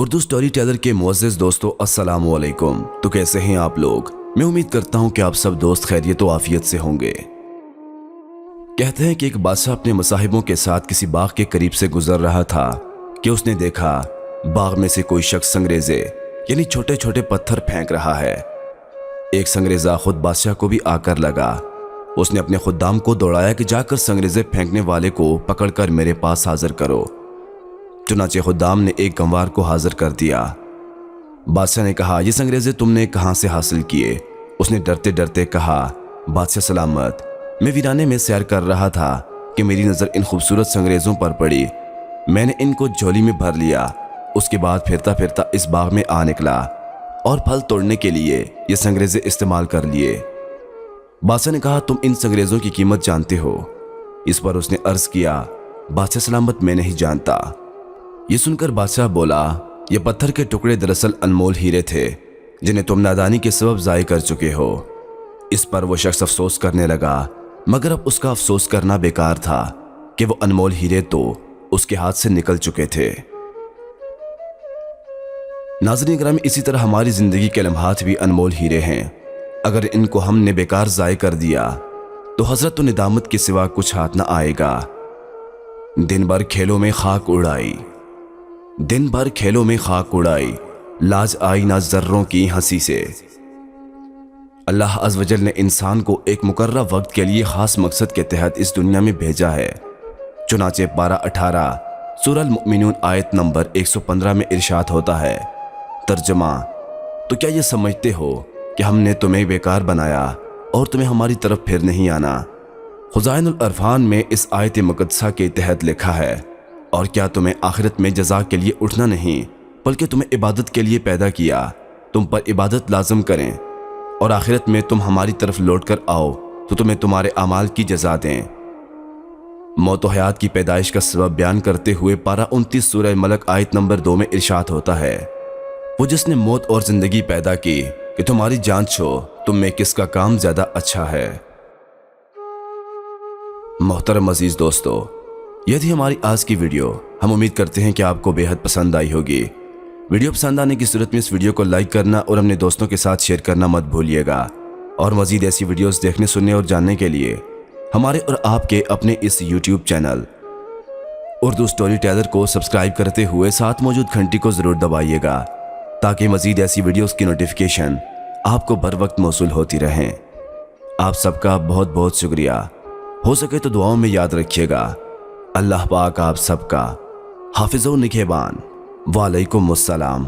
Urdu story tailor کے معزز دوستو السلام علیکم۔ تو کیسے ہیں آپ لوگ؟ میں امید کرتا ہوں کہ آپ سب دوست خیریت و عافیت سے ہوں گے۔ کہتے ہیں کہ ایک بادشاہ اپنے مصاحبوں کے ساتھ کسی باغ کے قریب سے گزر رہا تھا کہ اس نے دیکھا باغ میں سے کوئی شخص سنگریزے یعنی چھوٹے چھوٹے پتھر پھینک رہا ہے۔ ایک سنگریزہ خود بادشاہ کو بھی آ کر لگا۔ اس نے اپنے خدام کو دوڑایا کہ جا کر سنگریزے پھینکنے والے کو پکڑ کر میرے پاس حاضر کرو۔ چنانچہ خدام نے ایک گنوار کو حاضر کر دیا۔ بادشاہ نے کہا، یہ سنگریزے تم نے کہاں سے حاصل کیے؟ اس نے ڈرتے ڈرتے کہا، بادشاہ سلامت، میں ویرانے میں سیر کر رہا تھا کہ میری نظر ان خوبصورت سنگریزوں پر پڑی۔ میں نے ان کو جھولی میں بھر لیا۔ اس کے بعد پھرتا پھرتا اس باغ میں آ نکلا اور پھل توڑنے کے لیے یہ سنگریزے استعمال کر لیے۔ بادشاہ نے کہا، تم ان سنگریزوں کی قیمت جانتے ہو؟ اس پر اس نے عرض کیا، بادشاہ سلامت، میں نہیں جانتا۔ یہ سن کر بادشاہ بولا، یہ پتھر کے ٹکڑے دراصل انمول ہیرے تھے جنہیں تم نادانی کے سبب ضائع کر چکے ہو۔ اس پر وہ شخص افسوس کرنے لگا، مگر اب اس کا افسوس کرنا بیکار تھا کہ وہ انمول ہیرے تو اس کے ہاتھ سے نکل چکے تھے۔ ناظرین گرامی، اسی طرح ہماری زندگی کے لمحات بھی انمول ہیرے ہیں۔ اگر ان کو ہم نے بیکار ضائع کر دیا تو حسرت و ندامت کے سوا کچھ ہاتھ نہ آئے گا۔ دن بھر کھیلوں میں خاک اڑائی، دن بھر کھیلوں میں خاک اڑائی، لاج آئی نہ ذروں کی ہنسی سے۔ اللہ عز و جل نے انسان کو ایک مقررہ وقت کے لیے خاص مقصد کے تحت اس دنیا میں بھیجا ہے۔ چنانچہ پارہ 18 سورہ المؤمنون آیت نمبر 115 میں ارشاد ہوتا ہے، ترجمہ، تو کیا یہ سمجھتے ہو کہ ہم نے تمہیں بیکار بنایا اور تمہیں ہماری طرف پھر نہیں آنا؟ خزائن العرفان میں اس آیت مقدسہ کے تحت لکھا ہے، اور کیا تمہیں آخرت میں جزا کے لیے اٹھنا نہیں بلکہ تمہیں عبادت کے لیے پیدا کیا، تم پر عبادت لازم کریں اور آخرت میں تم ہماری طرف لوٹ کر آؤ تو تمہیں تمہارے اعمال کی جزا دیں۔ موت و حیات کی پیدائش کا سبب بیان کرتے ہوئے پارہ 29 سورہ ملک آیت نمبر 2 میں ارشاد ہوتا ہے، وہ جس نے موت اور زندگی پیدا کی کہ تمہاری جانچ ہو تم میں کس کا کام زیادہ اچھا ہے۔ محترم عزیز دوستو، یہ تھی ہماری آج کی ویڈیو۔ ہم امید کرتے ہیں کہ آپ کو بے حد پسند آئی ہوگی۔ ویڈیو پسند آنے کی صورت میں اس ویڈیو کو لائک کرنا اور اپنے دوستوں کے ساتھ شیئر کرنا مت بھولیے گا، اور مزید ایسی ویڈیوز دیکھنے، سننے اور جاننے کے لیے ہمارے اور آپ کے اپنے اس YouTube channel Urdu storyteller کو سبسکرائب کرتے ہوئے ساتھ موجود گھنٹی کو ضرور دبائیے گا تاکہ مزید ایسی ویڈیوز کی نوٹیفیکیشن آپ کو بر وقت موصول ہوتی رہیں۔ آپ سب کا بہت بہت شکریہ۔ ہو سکے تو دعاؤں میں یاد رکھیے گا۔ اللہ پاک آپ سب کا حافظ و نگہبان۔ وعلیکم السلام۔